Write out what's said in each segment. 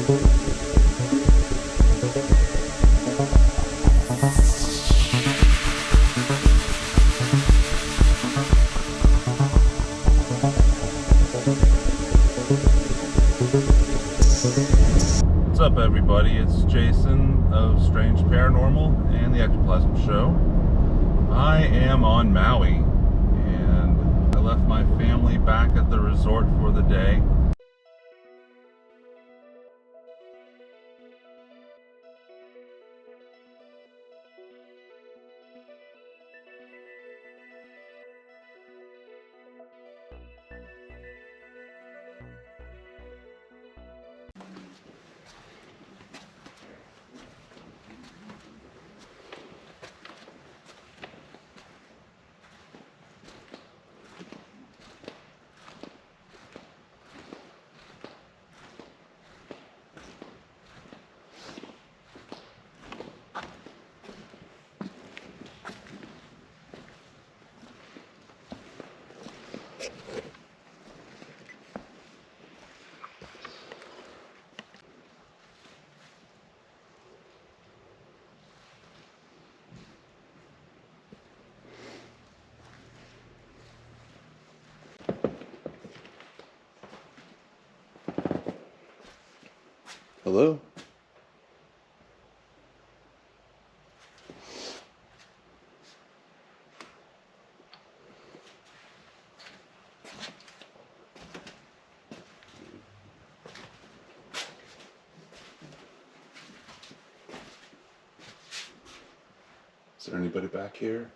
What's up, everybody? It's Jason of Strange Paranormal and the Ectoplasm Show. I am on Maui, and I left my family back at the resort for the day. Hello? Is there anybody back here?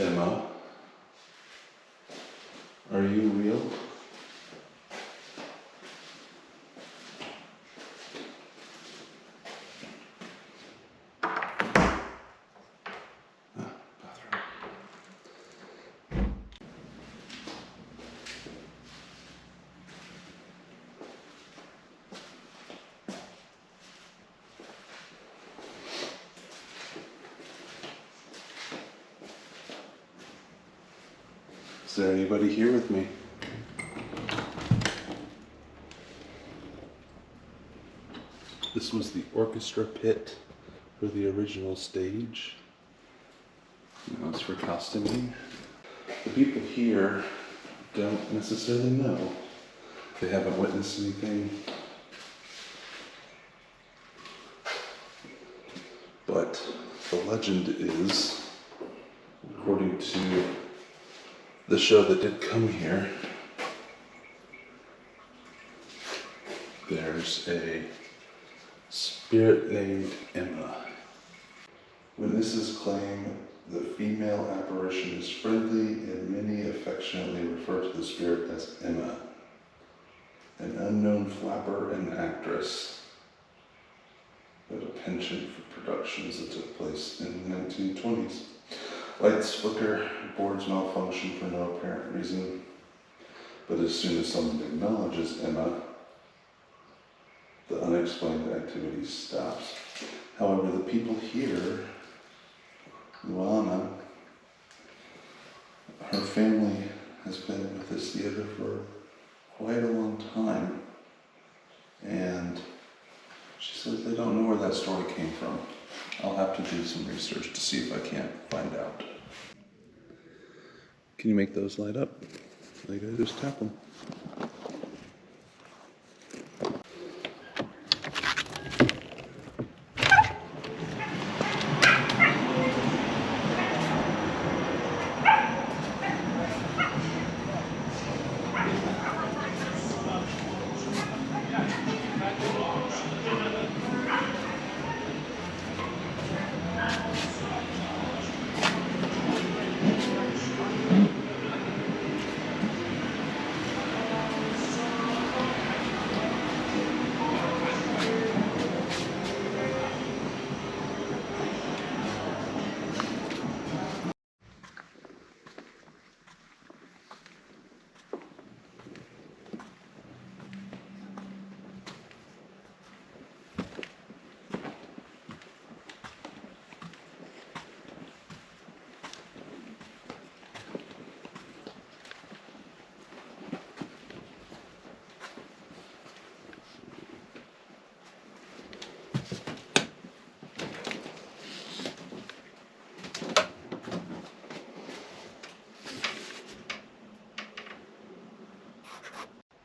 Emma, are you real? Bathroom. Is there anybody here with me? This was the orchestra pit for the original stage. Now it's for costuming. The people here don't necessarily know. They haven't witnessed anything. But the legend is, according to the show that did come here, there's a spirit named Emma. Witnesses claim the female apparition is friendly, and many affectionately refer to the spirit as Emma, an unknown flapper and actress, but a penchant for productions that took place in the 1920s. Lights flicker, boards malfunction for no apparent reason, but as soon as someone acknowledges Emma, the unexplained activity stops. However, the people here, Luana, her family has been with this theater for quite a long time, and she says they don't know where that story came from. I'll have to do some research to see if I can't find out. Can you make those light up? All you gotta do is tap them.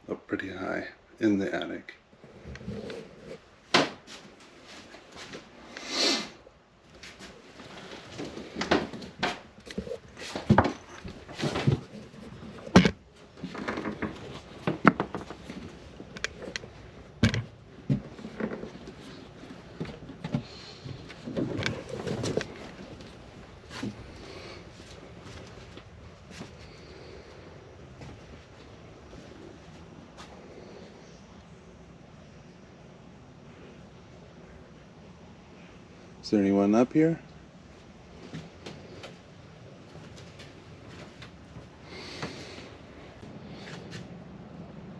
up pretty high in the attic. Is there anyone up here?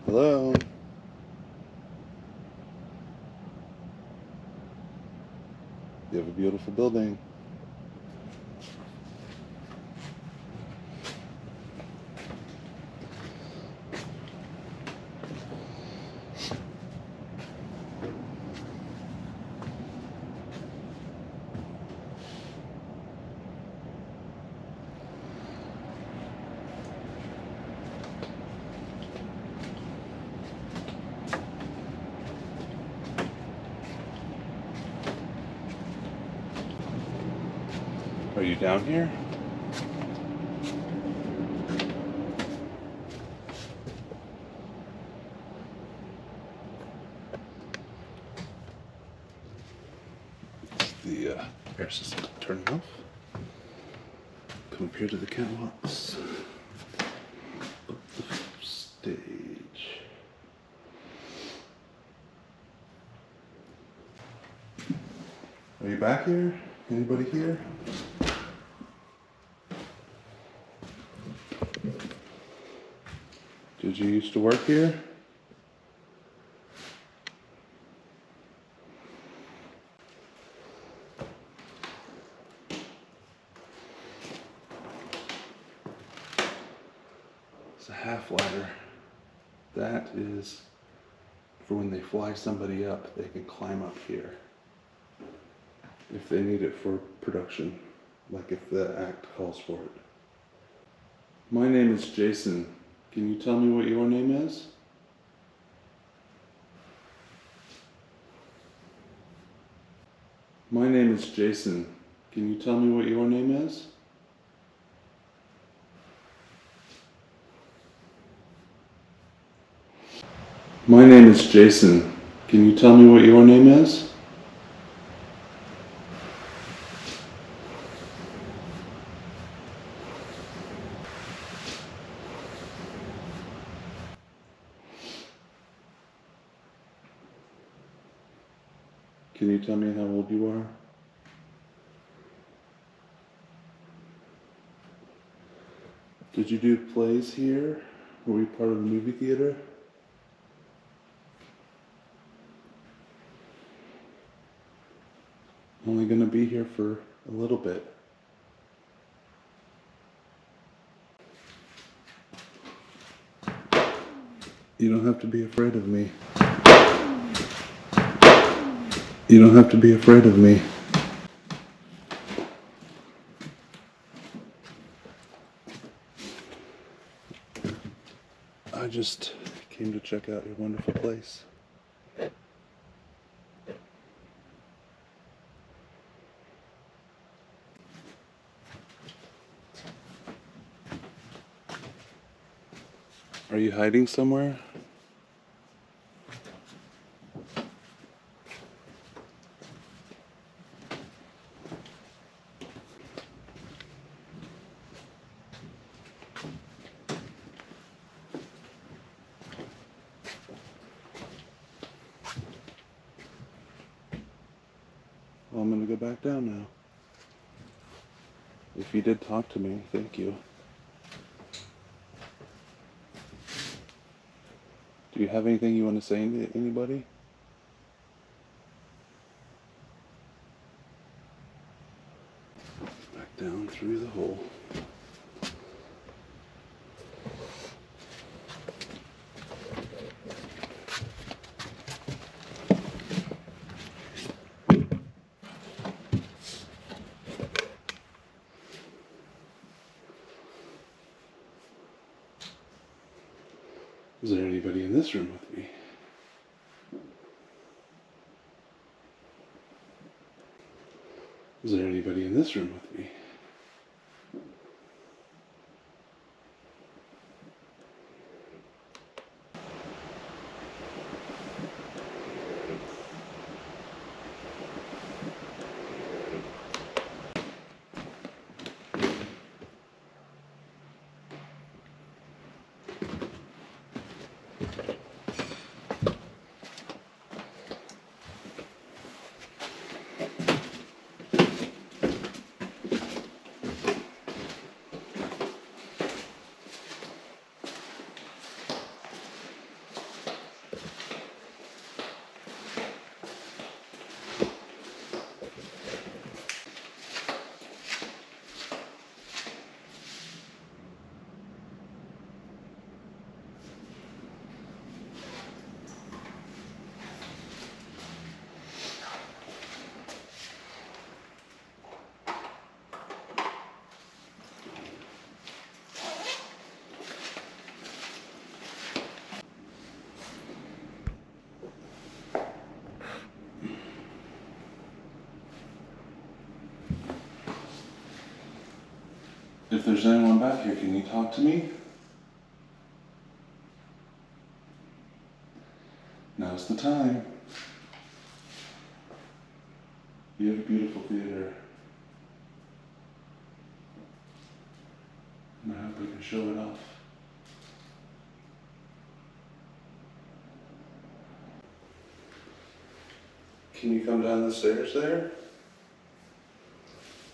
Hello? You have a beautiful building. Are you down here? The air system turning off. Come up here to the catwalks. Up the stage. Are you back here? Anybody here? Did you used to work here? It's a half ladder. That is for when they fly somebody up, they can climb up here. If they need it for production, like if the act calls for it. My name is Jason. Can you tell me what your name is? My name is Jason. Can you tell me what your name is? My name is Jason. Can you tell me what your name is? Can you tell me how old you are? Did you do plays here? Were you part of the movie theater? Only gonna be here for a little bit. You don't have to be afraid of me. You don't have to be afraid of me. I just came to check out your wonderful place. Are you hiding somewhere? Well, I'm gonna go back down now. If you did talk to me, thank you. Do you have anything you want to say to anybody? Back down through the hole. Is there anybody in this room with me? Is there anybody in this room with me? If there's anyone back here, can you talk to me? Now's the time. You have a beautiful theater. And I hope we can show it off. Can you come down the stairs there?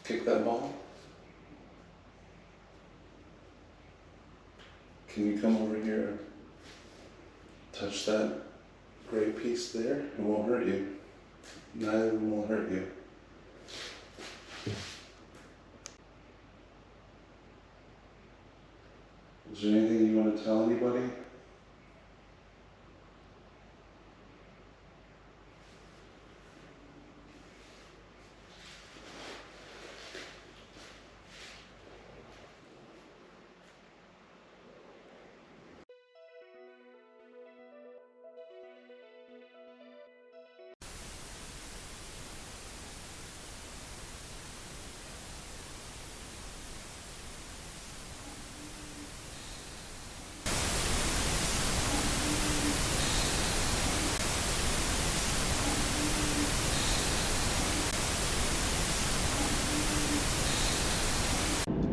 Kick that ball? Can you come over here and touch that gray piece there? It won't hurt you. Neither of them will hurt you. Is there anything you want to tell anybody?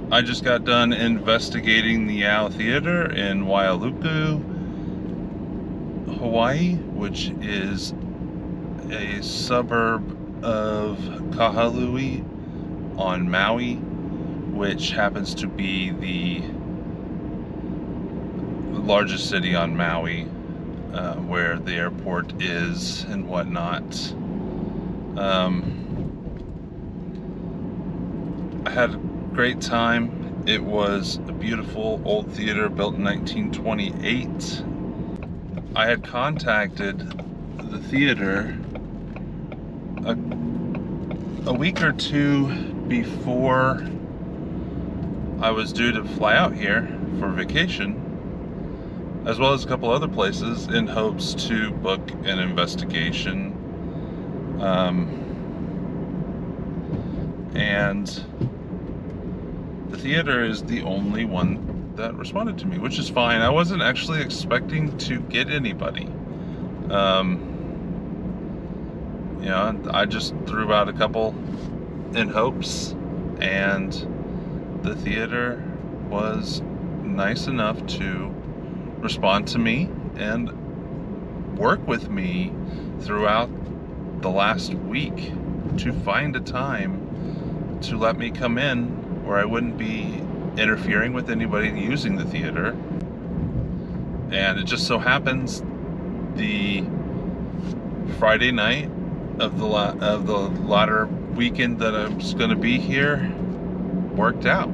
I just got done investigating the Iao Theater in Wialuku, Hawaii, which is a suburb of Kahului on Maui, which happens to be the largest city on Maui, where the airport is and whatnot. I had a great time. It was a beautiful old theater built in 1928. I had contacted the theater a week or two before I was due to fly out here for vacation, as well as a couple other places, in hopes to book an investigation. And the theater is the only one that responded to me, which is fine. I wasn't actually expecting to get anybody. You know, I just threw out a couple in hopes, and the theater was nice enough to respond to me and work with me throughout the last week to find a time to let me come in where I wouldn't be interfering with anybody using the theater. And it just so happens the Friday night of the latter weekend that I was going to be here worked out.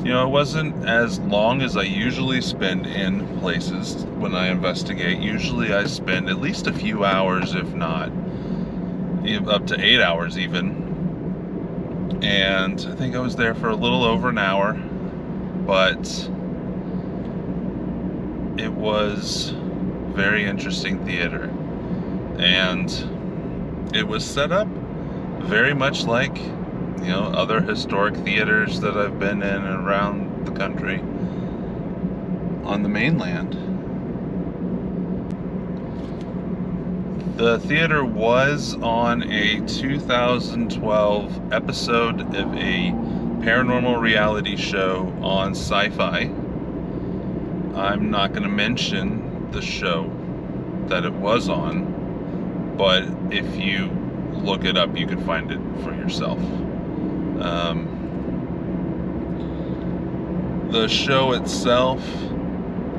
You know, it wasn't as long as I usually spend in places when I investigate. Usually I spend at least a few hours, if not up to 8 hours even. And I think I was there for a little over an hour, but was very interesting theater, and it was set up very much like, you know, other historic theaters that I've been in and around the country on the mainland. The theater was on a 2012 episode of a paranormal reality show on Sci-Fi. I'm not going to mention the show that it was on, but if you look it up, you can find it for yourself. The show itself,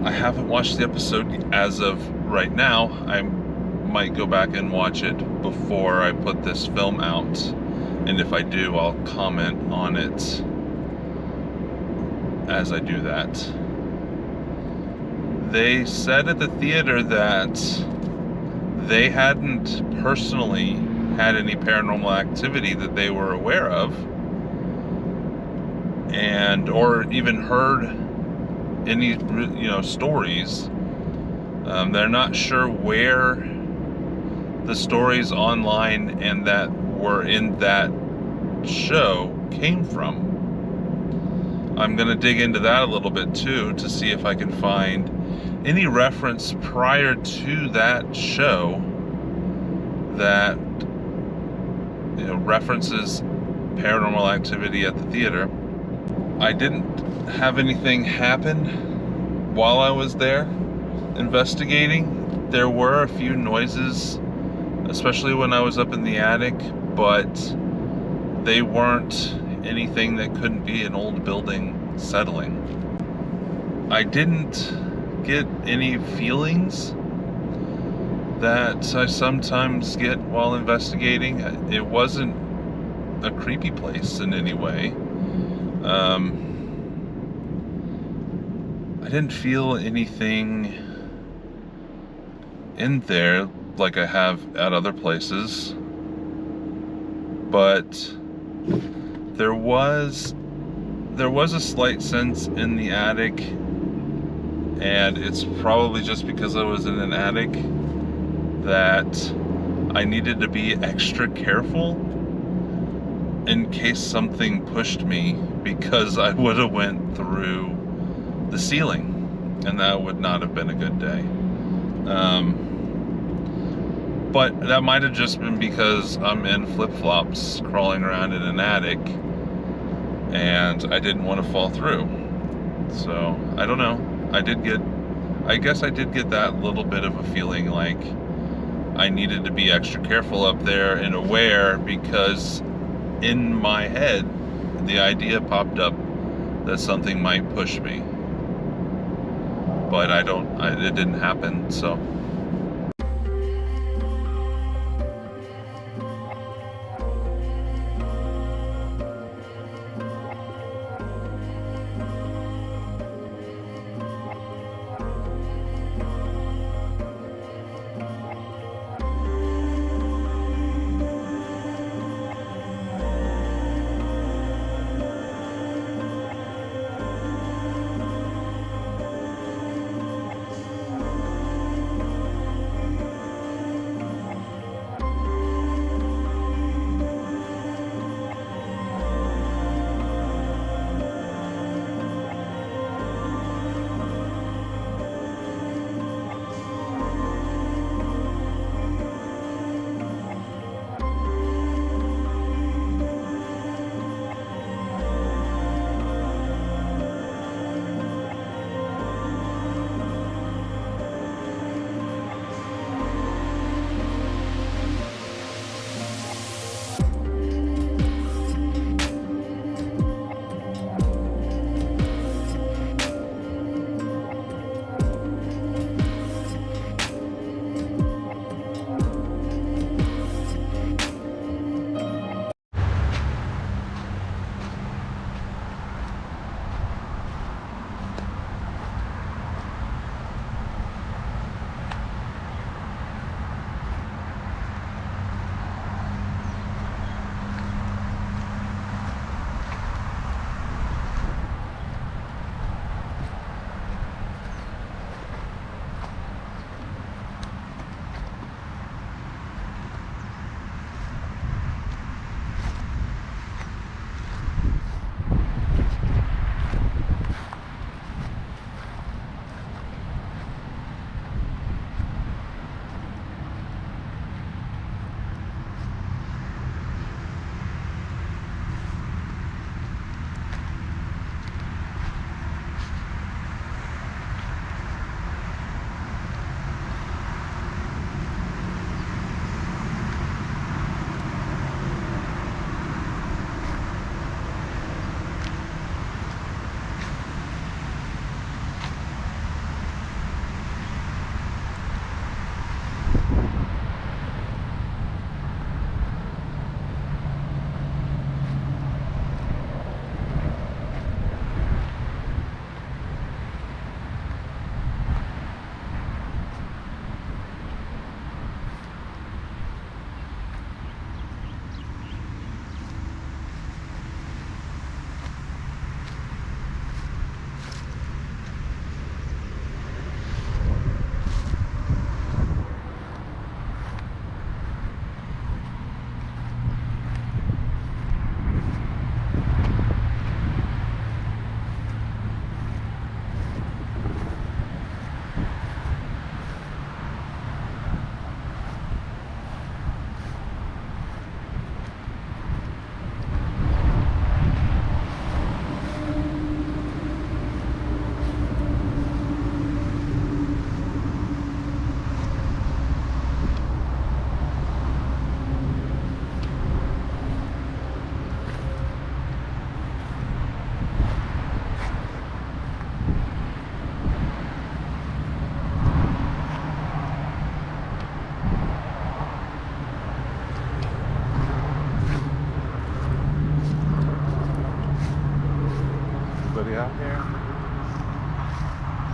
I haven't watched the episode as of right now. I might go back and watch it before I put this film out, and if I do, I'll comment on it as I do that. They said at the theater that they hadn't personally had any paranormal activity that they were aware of, and or even heard any, you know, stories. They're not sure where the stories online and that were in that show came from. I'm gonna dig into that a little bit too, to see if I can find any reference prior to that show that, you know, references paranormal activity at the theater. I didn't have anything happen while I was there investigating. There were a few noises, especially when I was up in the attic, but they weren't anything that couldn't be an old building settling. I didn't get any feelings that I sometimes get while investigating. It wasn't a creepy place in any way. I didn't feel anything in there like I have at other places, but there was a slight sense in the attic, and it's probably just because I was in an attic that I needed to be extra careful in case something pushed me, because I would have went through the ceiling, and that would not have been a good day. But that might have just been because I'm in flip-flops crawling around in an attic and I didn't want to fall through. So, I don't know. I guess I did get that little bit of a feeling like I needed to be extra careful up there and aware, because in my head the idea popped up that something might push me. But it didn't happen, so.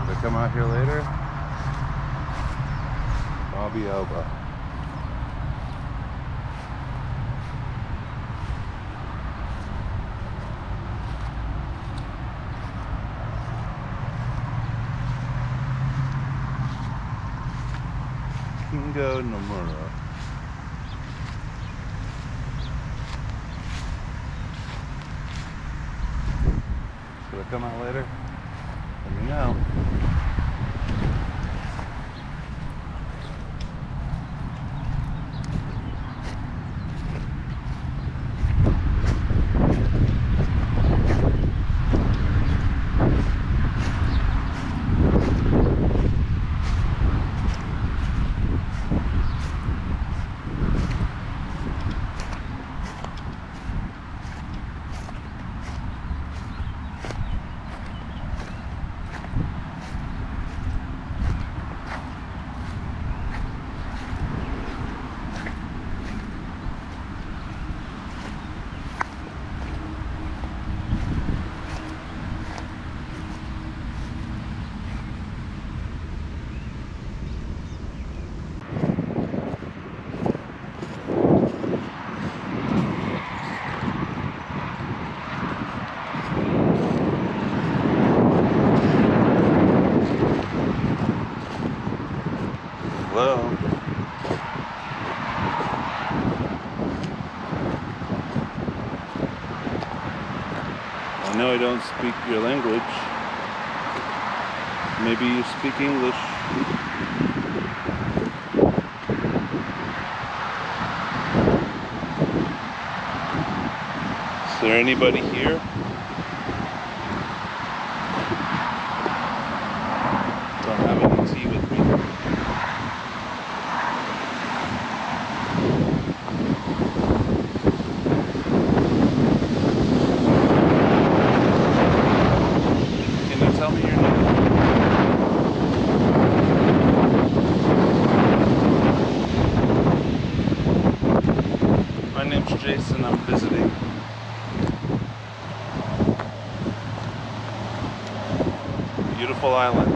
Should I come out here later? Bobby Alba. Kingo Nomura. Should I come out later? Let me know. Hello. I know I don't speak your language. Maybe you speak English. Is there anybody here? Don't have any tea with me. Tell me your name. My name's Jason. I'm visiting. Beautiful island.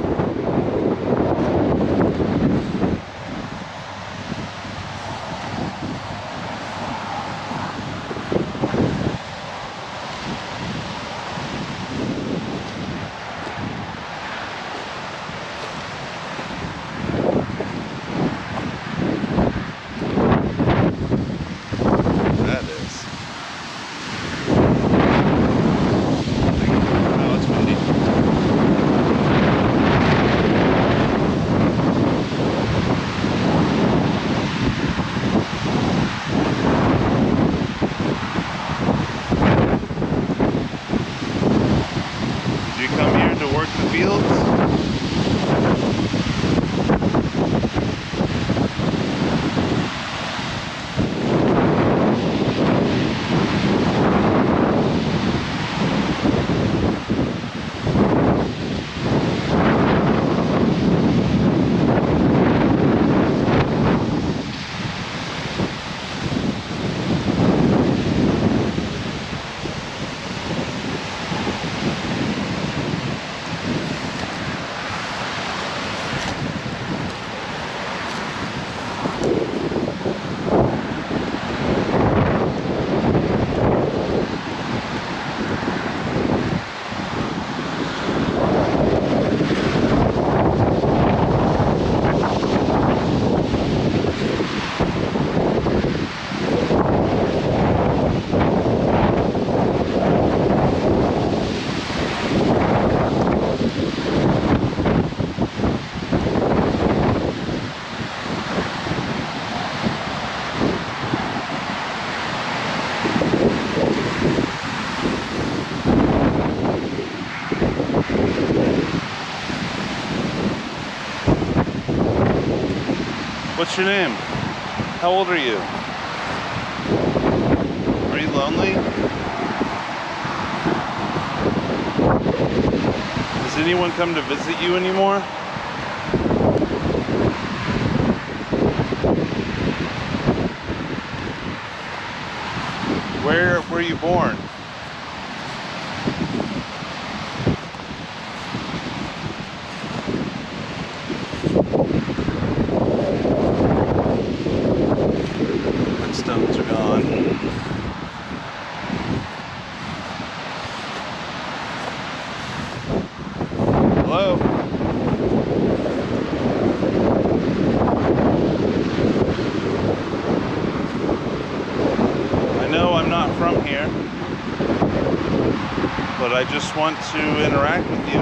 What's your name? How old are you? Are you lonely? Does anyone come to visit you anymore? Where were you born? Hello? I know I'm not from here, but I just want to interact with you.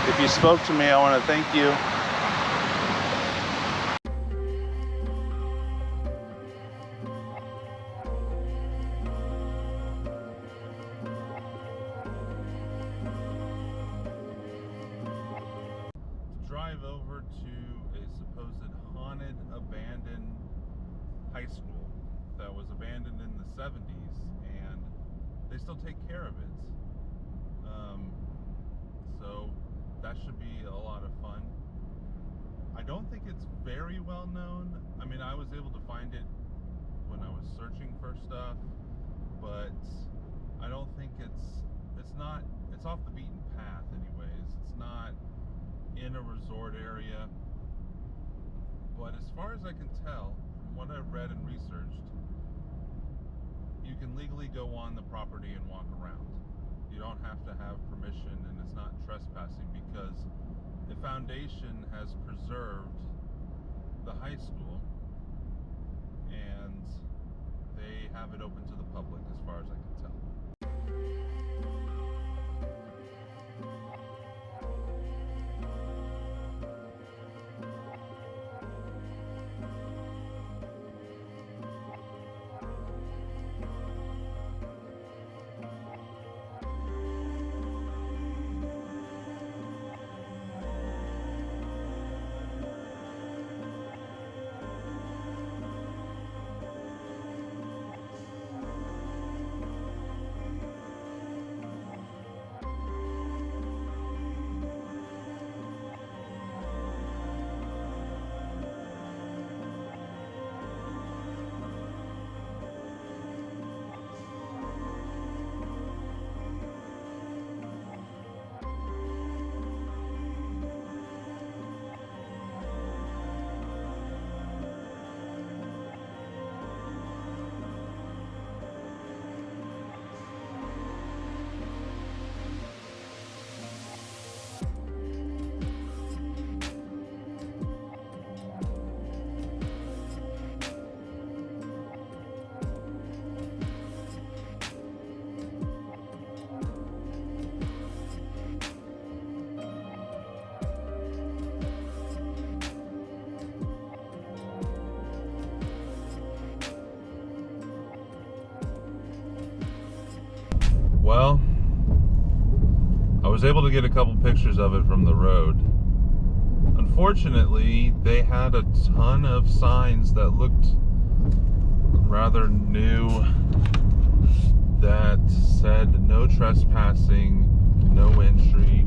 If you spoke to me, I want to thank you. Drive over to a supposed haunted, abandoned high school that was abandoned in the 70s, and they still take care of it. So that should be a lot of fun. I don't think it's very well known. I mean, I was able to find it when I was searching for stuff, but I don't think it's off the beaten path anyways. It's not in a resort area, but as far as I can tell from what I've read and researched, you can legally go on the property and walk around. You don't have to have permission, and it's not trespassing because the foundation has preserved the high school and they have it open to the public as far as I can tell. Well, I was able to get a couple pictures of it from the road. Unfortunately, they had a ton of signs that looked rather new that said no trespassing, no entry.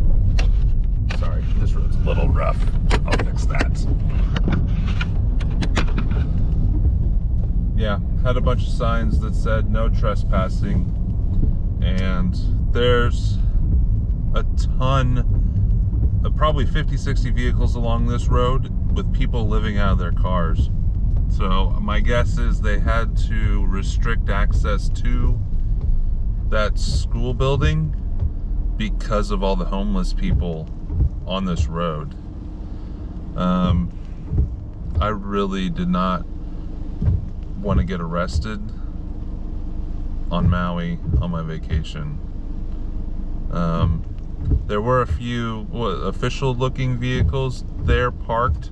Sorry, this road's a little rough. I'll fix that. Yeah, had a bunch of signs that said no trespassing. And there's a ton of probably 50-60 vehicles along this road with people living out of their cars. So my guess is they had to restrict access to that school building because of all the homeless people on this road. I really did not want to get arrested on Maui on my vacation. There were a few official looking vehicles there parked,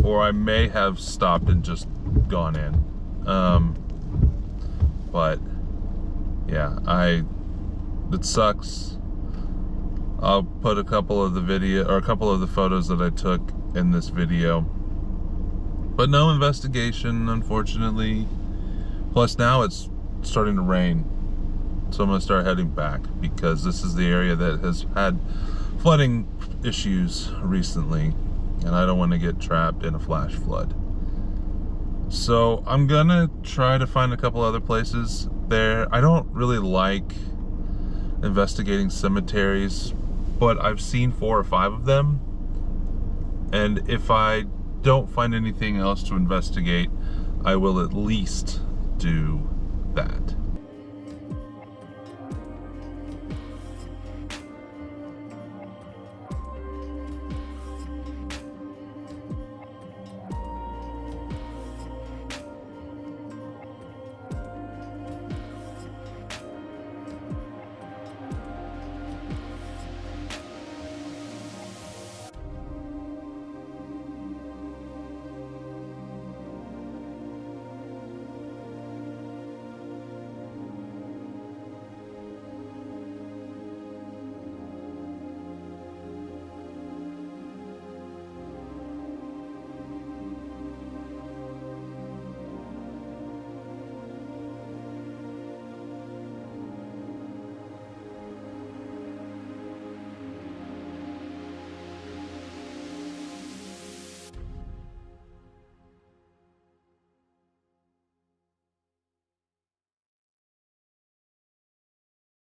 or I may have stopped and just gone in. But yeah, it sucks. I'll put a couple of the photos that I took in this video, but no investigation, unfortunately. Plus now it's starting to rain, so I'm gonna start heading back because this is the area that has had flooding issues recently, and I don't want to get trapped in a flash flood. So I'm gonna try to find a couple other places there. I don't really like investigating cemeteries, but I've seen 4 or 5 of them, and if I don't find anything else to investigate, I will at least do that.